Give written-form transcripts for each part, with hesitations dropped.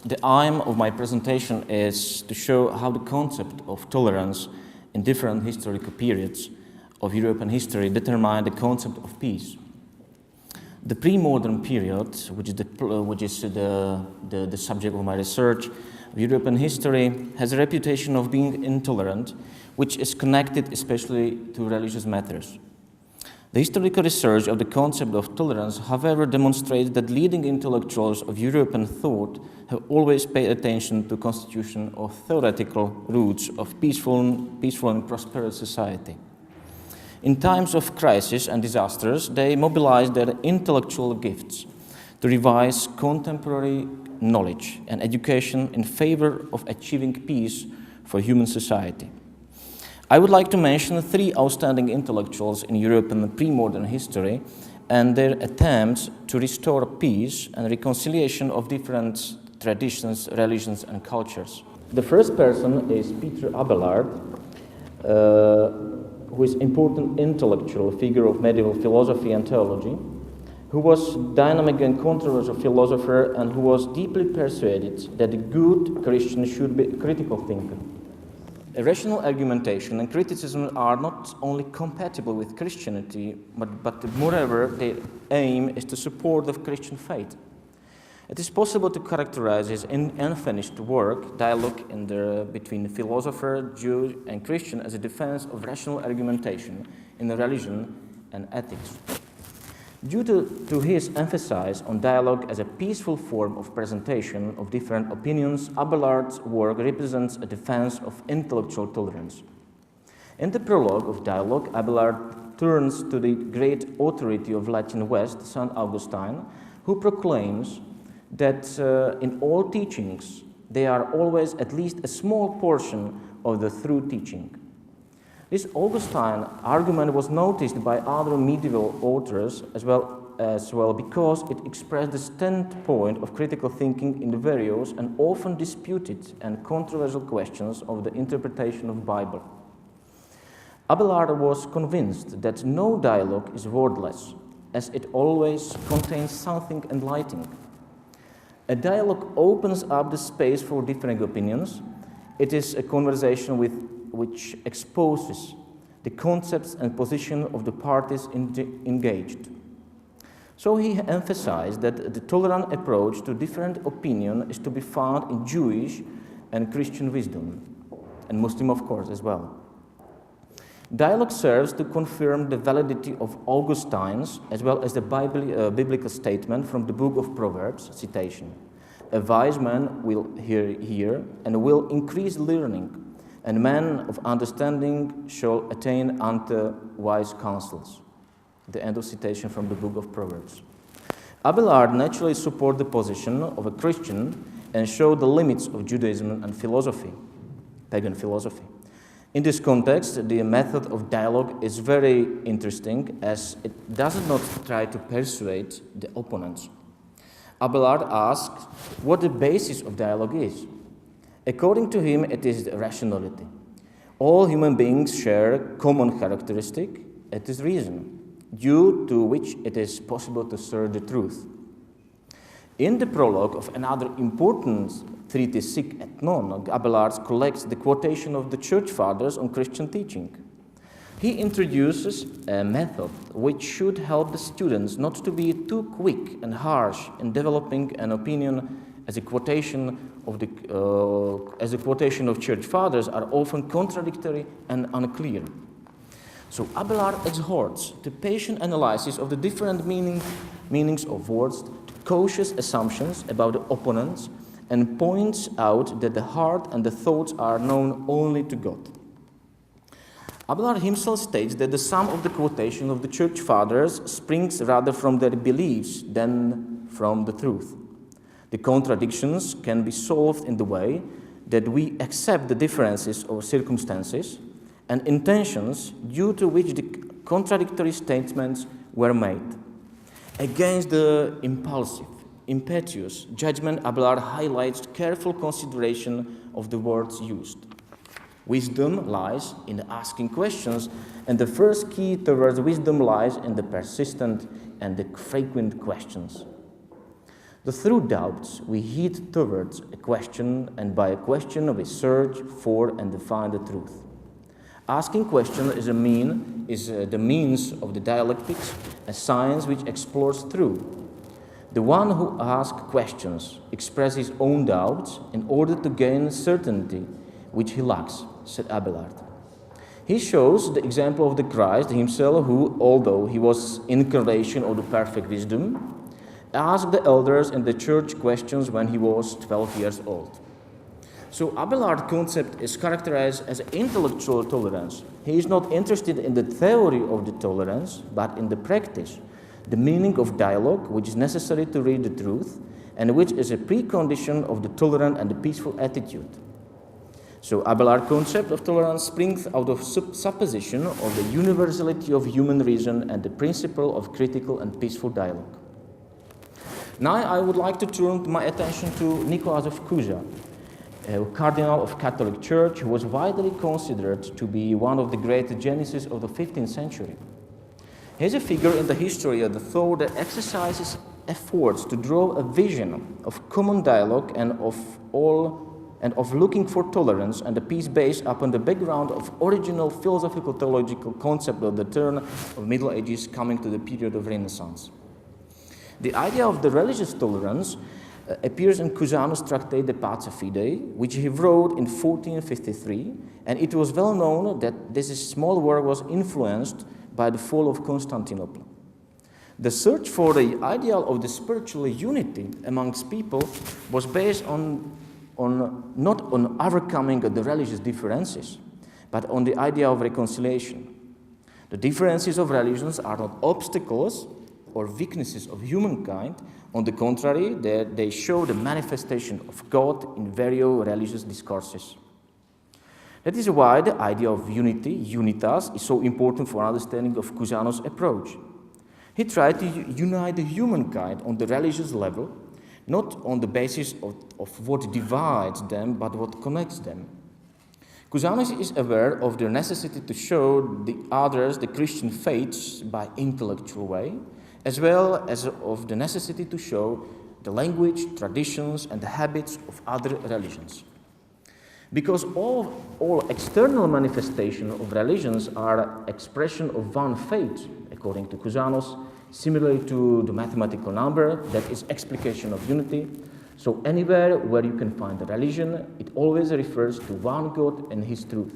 The aim of my presentation is to show how the concept of tolerance in different historical periods of European history determine the concept of peace. The pre-modern period, which is the subject of my research of European history, has a reputation of being intolerant, which is connected especially to religious matters. The historical research of the concept of tolerance, however, demonstrates that leading intellectuals of European thought have always paid attention to constitution of theoretical roots of peaceful and prosperous society. In times of crisis and disasters, they mobilize their intellectual gifts to revise contemporary knowledge and education in favor of achieving peace for human society. I would like to mention three outstanding intellectuals in European pre-modern history and their attempts to restore peace and reconciliation of different traditions, religions, and cultures. The first person is Peter Abelard, who is an important intellectual figure of medieval philosophy and theology, who was a dynamic and controversial philosopher and who was deeply persuaded that a good Christian should be a critical thinker. Rational argumentation and criticism are not only compatible with Christianity, but moreover, their aim is to support the Christian faith. It is possible to characterize his unfinished work, Dialogue between philosopher, Jew, and Christian, as a defense of rational argumentation in religion and ethics. Due to his emphasis on dialogue as a peaceful form of presentation of different opinions, Abelard's work represents a defense of intellectual tolerance. In the prologue of Dialogue, Abelard turns to the great authority of Latin West, St. Augustine, who proclaims that in all teachings there are always at least a small portion of the true teaching. This Augustine argument was noticed by other medieval authors as well because it expressed the standpoint of critical thinking in the various and often disputed and controversial questions of the interpretation of the Bible. Abelard was convinced that no dialogue is worthless, as it always contains something enlightening. A dialogue opens up the space for differing opinions. It is a conversation which exposes the concepts and position of the parties engaged. So he emphasized that the tolerant approach to different opinion is to be found in Jewish and Christian wisdom, and Muslim, of course, as well. Dialogue serves to confirm the validity of Augustine's as well as the biblical statement from the book of Proverbs, citation. A wise man will hear and will increase learning, and men of understanding shall attain unto wise counsels. The end of citation from the book of Proverbs. Abelard naturally supported the position of a Christian and showed the limits of Judaism and philosophy, pagan philosophy. In this context, the method of dialogue is very interesting as it does not try to persuade the opponents. Abelard asks what the basis of dialogue is. According to him, it is rationality. All human beings share a common characteristic, it is reason, due to which it is possible to search the truth. In the prologue of another important treatise, Sic et Non, Abelard collects the quotation of the Church Fathers on Christian teaching. He introduces a method which should help the students not to be too quick and harsh in developing an opinion, as a quotation of Church Fathers are often contradictory and unclear. So Abelard exhorts to patient analysis of the different meanings of words, to cautious assumptions about the opponents, and points out that the heart and the thoughts are known only to God. Abelard himself states that the sum of the quotation of the Church Fathers springs rather from their beliefs than from the truth. The contradictions can be solved in the way that we accept the differences of circumstances and intentions due to which the contradictory statements were made. Against the impulsive, impetuous judgment, Abelard highlights careful consideration of the words used. Wisdom lies in asking questions, and the first key towards wisdom lies in the persistent and the frequent questions. Through doubts, we head towards a question, and by a question we search for and define the truth. Asking questions is the means of the dialectics, a science which explores truth. The one who asks questions expresses his own doubts in order to gain certainty which he lacks, said Abelard. He shows the example of the Christ himself who, although he was incarnation of the perfect wisdom, asked the elders in the church questions when he was 12 years old. So Abelard's concept is characterized as intellectual tolerance. He is not interested in the theory of the tolerance, but in the practice, the meaning of dialogue, which is necessary to read the truth, and which is a precondition of the tolerant and the peaceful attitude. So Abelard's concept of tolerance springs out of supposition of the universality of human reason and the principle of critical and peaceful dialogue. Now I would like to turn my attention to Nicholas of Cusa, a cardinal of Catholic Church who was widely considered to be one of the great geniuses of the 15th century. He is a figure in the history of the thought that exercises efforts to draw a vision of common dialogue and of looking for tolerance and a peace based upon the background of original philosophical theological concept of the turn of Middle Ages coming to the period of Renaissance. The idea of the religious tolerance appears in Cusanus' Tractate De Pace Fidei, which he wrote in 1453, and it was well known that this small work was influenced by the fall of Constantinople. The search for the ideal of the spiritual unity amongst people was based not on overcoming the religious differences, but on the idea of reconciliation. The differences of religions are not obstacles or weaknesses of humankind. On the contrary, they show the manifestation of God in various religious discourses. That is why the idea of unity, unitas, is so important for understanding of Cusanus' approach. He tried to unite the humankind on the religious level, not on the basis of what divides them, but what connects them. Cusanus is aware of the necessity to show the others the Christian faiths by intellectual way, as well as of the necessity to show the language, traditions, and the habits of other religions. Because all external manifestations of religions are expression of one faith, according to Cusanus, similarly to the mathematical number, that is explication of unity. So anywhere where you can find a religion, it always refers to one God and his truth.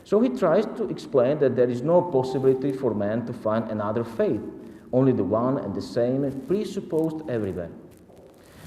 So he tries to explain that there is no possibility for man to find another faith, only the one and the same presupposed everywhere.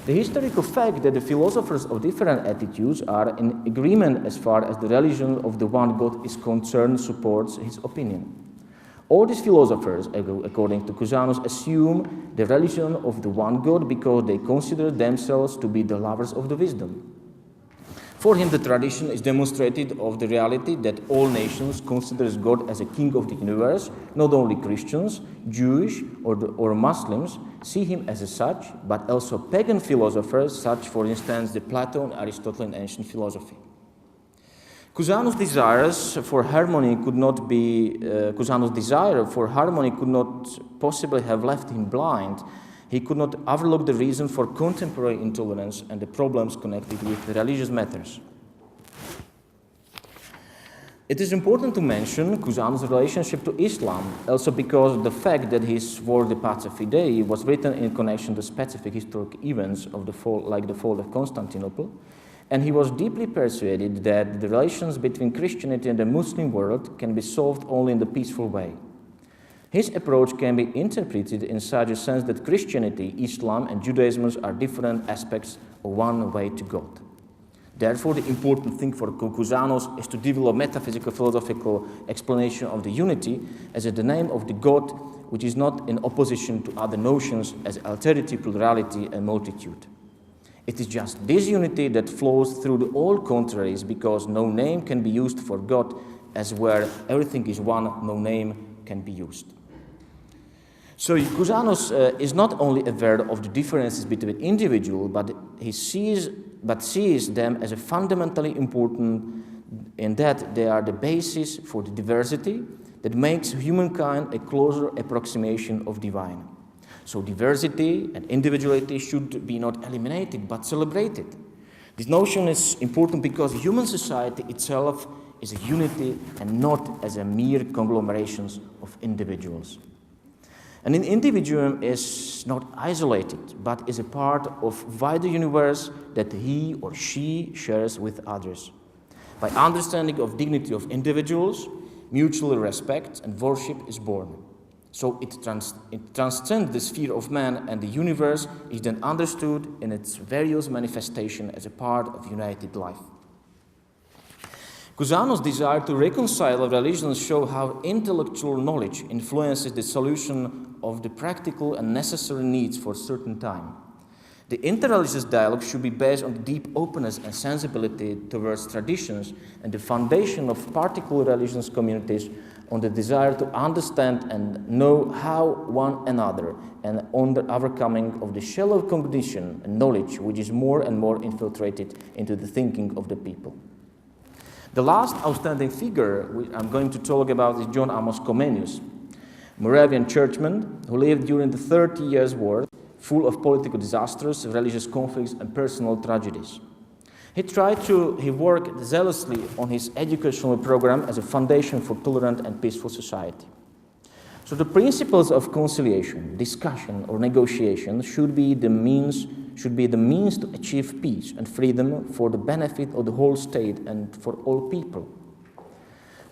The historical fact that the philosophers of different attitudes are in agreement as far as the religion of the one God is concerned supports his opinion. All these philosophers, according to Cusanus, assume the religion of the one God because they consider themselves to be the lovers of the wisdom. For him, the tradition is demonstrated of the reality that all nations consider God as a king of the universe. Not only Christians, Jewish, or Muslims see him as such, but also pagan philosophers, such, for instance, the Plato and Aristotle in ancient philosophy. Cusanus' desire for harmony could not possibly have left him blind. He could not overlook the reason for contemporary intolerance and the problems connected with religious matters. It is important to mention Cusanus' relationship to Islam, also because of the fact that his work, De Pace Fidei, was written in connection to specific historic events of the fall, like the fall of Constantinople, and he was deeply persuaded that the relations between Christianity and the Muslim world can be solved only in the peaceful way. His approach can be interpreted in such a sense that Christianity, Islam, and Judaism are different aspects of one way to God. Therefore, the important thing for Cusanus is to develop metaphysical philosophical explanation of the unity as the name of the God, which is not in opposition to other notions as alterity, plurality, and multitude. It is just this unity that flows through all contraries, because no name can be used for God, as where everything is one, no name can be used. So Cusanus is not only aware of the differences between individuals, but sees them as a fundamentally important in that they are the basis for the diversity that makes humankind a closer approximation of divine. So diversity and individuality should be not eliminated but celebrated. This notion is important because human society itself is a unity and not as a mere conglomerations of individuals. And an individuum is not isolated, but is a part of wider universe that he or she shares with others. By understanding of dignity of individuals, mutual respect and worship is born. So it transcends the sphere of man, and the universe is then understood in its various manifestations as a part of united life. Cusano's desire to reconcile religions show how intellectual knowledge influences the solution of the practical and necessary needs for a certain time. The interreligious dialogue should be based on deep openness and sensibility towards traditions, and the foundation of particular religious communities on the desire to understand and know how one another, and on the overcoming of the shallow cognition and knowledge which is more and more infiltrated into the thinking of the people. The last outstanding figure I'm going to talk about is John Amos Comenius, Moravian churchman who lived during the 30 Years' War, full of political disasters, religious conflicts, and personal tragedies. He worked zealously on his educational program as a foundation for tolerant and peaceful society. So the principles of conciliation, discussion, or negotiation should be the means to achieve peace and freedom for the benefit of the whole state and for all people.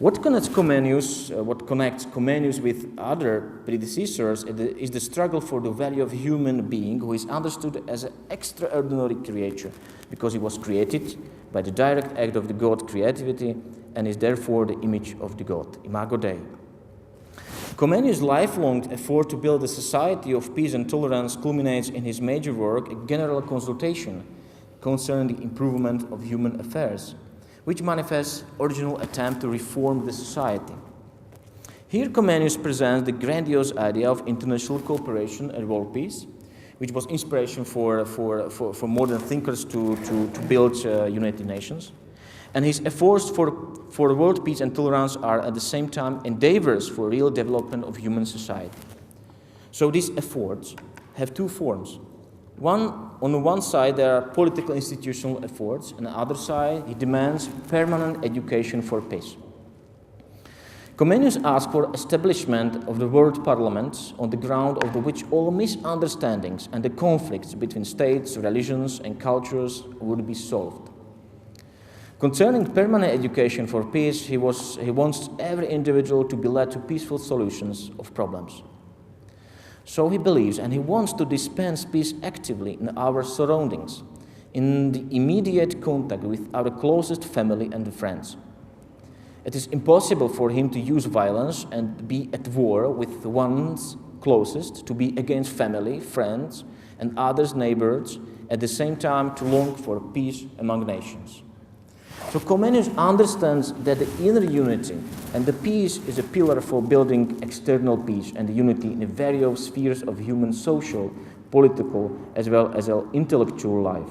What connects Comenius with other predecessors is the struggle for the value of human being, who is understood as an extraordinary creature, because he was created by the direct act of the God creativity and is therefore the image of the God, imago Dei. Comenius' lifelong effort to build a society of peace and tolerance culminates in his major work, A General Consultation Concerning the Improvement of Human Affairs, which manifests original attempt to reform the society. Here Comenius presents the grandiose idea of international cooperation and world peace, which was inspiration for modern thinkers to build United Nations. And his efforts for world peace and tolerance are at the same time endeavors for real development of human society. So these efforts have two forms. On the one side, there are political institutional efforts, and on the other side, he demands permanent education for peace. Comenius asked for establishment of the World Parliament on the ground of which all misunderstandings and the conflicts between states, religions, and cultures would be solved. Concerning permanent education for peace, he wants every individual to be led to peaceful solutions of problems. So he believes and he wants to dispense peace actively in our surroundings, in the immediate contact with our closest family and friends. It is impossible for him to use violence and be at war with the ones closest, to be against family, friends, and others' neighbors, at the same time to long for peace among nations. So Comenius understands that the inner unity and the peace is a pillar for building external peace and the unity in the various spheres of human social, political, as well as intellectual life.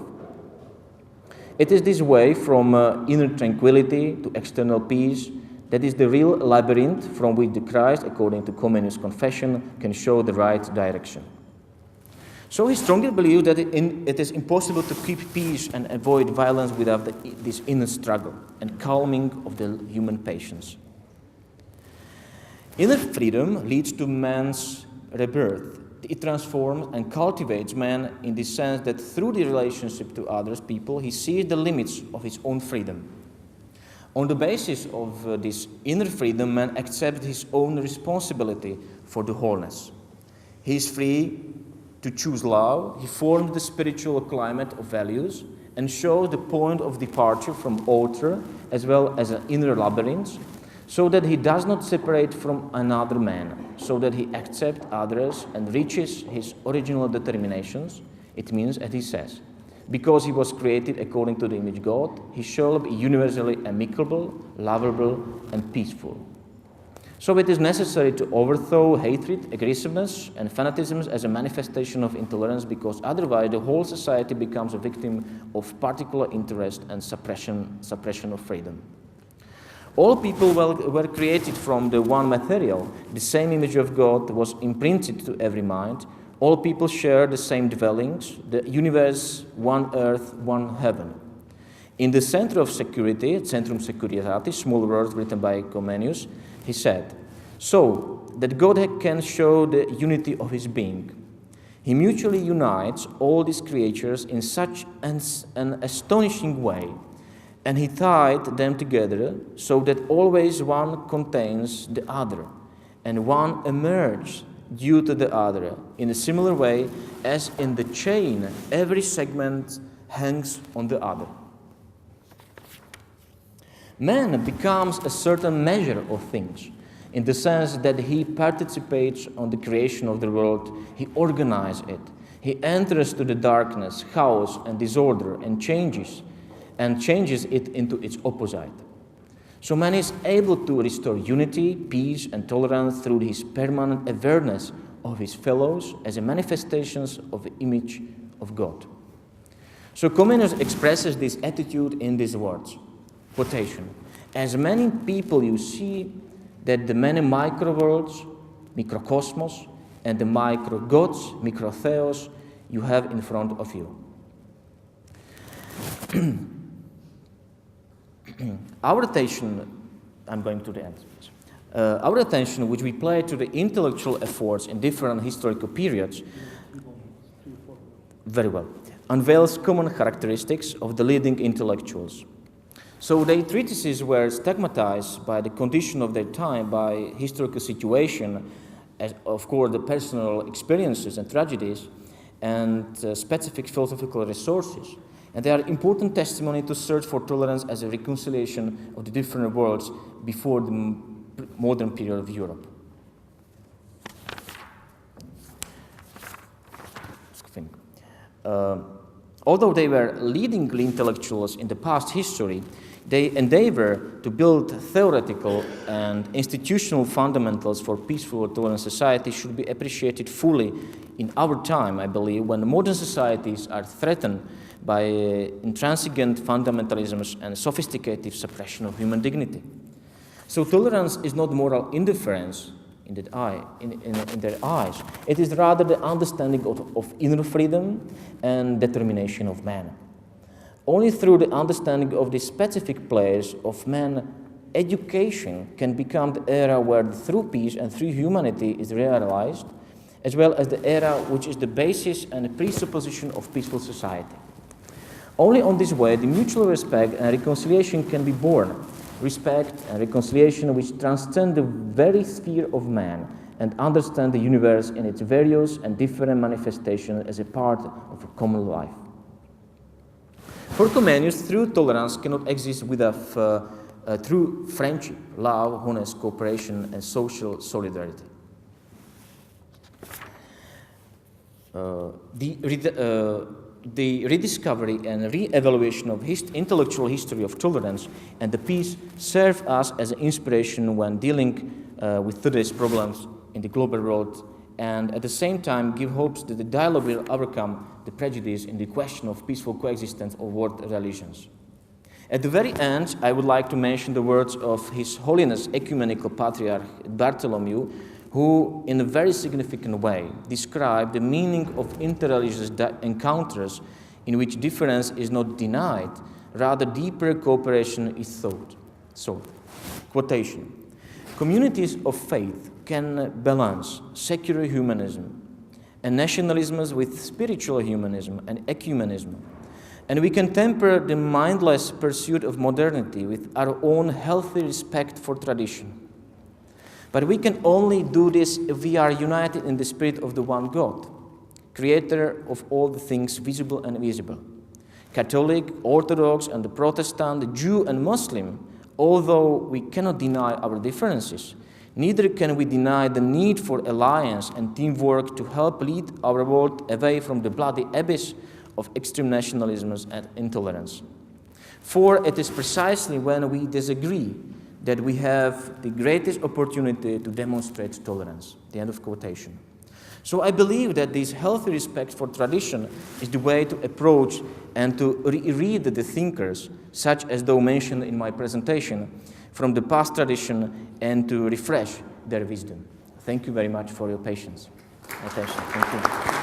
It is this way from inner tranquility to external peace that is the real labyrinth from which the Christ, according to Comenius' confession, can show the right direction. So he strongly believes that it is impossible to keep peace and avoid violence without this inner struggle and calming of the human patience. Inner freedom leads to man's rebirth. It transforms and cultivates man in the sense that through the relationship to others people, he sees the limits of his own freedom. On the basis of this inner freedom, man accepts his own responsibility for the wholeness. He is free to choose love. He forms the spiritual climate of values and shows the point of departure from outer as well as an inner labyrinth, so that he does not separate from another man, so that he accepts others and reaches his original determinations. It means, as he says, because he was created according to the image of God, he shall be universally amicable, lovable, and peaceful. So it is necessary to overthrow hatred, aggressiveness, and fanaticism as a manifestation of intolerance, because otherwise the whole society becomes a victim of particular interest and suppression of freedom. All people were created from the one material. The same image of God was imprinted to every mind. All people share the same dwellings, the universe, one earth, one heaven. In the center of security, Centrum Securitatis, small words written by Comenius, he said, so that God can show the unity of his being. He mutually unites all these creatures in such an astonishing way, and he tied them together so that always one contains the other, and one emerges due to the other, in a similar way as in the chain every segment hangs on the other. Man becomes a certain measure of things, in the sense that he participates on the creation of the world, he organizes it, he enters to the darkness, chaos and disorder and changes it into its opposite. So man is able to restore unity, peace and tolerance through his permanent awareness of his fellows as a manifestations of the image of God. So Comenius expresses this attitude in these words, quotation, as many people you see that the many micro-worlds, microcosmos, and the micro-gods, microtheos, you have in front of you. Our attention, I'm going to the end. Our attention, which we play to the intellectual efforts in different historical periods, very well, unveils common characteristics of the leading intellectuals. So their treatises were stigmatized by the condition of their time, by historical situation, as of course the personal experiences and tragedies, and specific philosophical resources. And they are important testimony to search for tolerance as a reconciliation of the different worlds before the modern period of Europe. Although they were leading intellectuals in the past history, they endeavor to build theoretical and institutional fundamentals for peaceful and tolerant society should be appreciated fully in our time, I believe, when modern societies are threatened by intransigent fundamentalisms and sophisticated suppression of human dignity. So tolerance is not moral indifference in their eyes. It is rather the understanding of inner freedom and determination of man. Only through the understanding of the specific place of man, education can become the era where through peace and through humanity is realized, as well as the era which is the basis and presupposition of peaceful society. Only on this way, the mutual respect and reconciliation can be born. Respect and reconciliation which transcend the very sphere of man and understand the universe in its various and different manifestations as a part of a common life. For Comenius, true tolerance cannot exist without true friendship, love, honest cooperation, and social solidarity. The rediscovery and re-evaluation of intellectual history of tolerance and the peace serve us as an inspiration when dealing with today's problems in the global world, and at the same time give hopes that the dialogue will overcome the prejudice in the question of peaceful coexistence of world religions. At the very end, I would like to mention the words of His Holiness Ecumenical Patriarch Bartholomew, who in a very significant way described the meaning of interreligious encounters in which difference is not denied, rather deeper cooperation is sought. So, quotation, communities of faith can balance secular humanism and nationalisms with spiritual humanism and ecumenism, and we can temper the mindless pursuit of modernity with our own healthy respect for tradition. But we can only do this if we are united in the spirit of the one God, creator of all the things visible and invisible. Catholic, Orthodox, and the Protestant, the Jew and Muslim, although we cannot deny our differences, neither can we deny the need for alliance and teamwork to help lead our world away from the bloody abyss of extreme nationalisms and intolerance. For it is precisely when we disagree that we have the greatest opportunity to demonstrate tolerance. The end of quotation. So I believe that this healthy respect for tradition is the way to approach and to read the thinkers, such as those mentioned in my presentation, from the past tradition and to refresh their wisdom. Thank you very much for your patience. Attention. Thank you.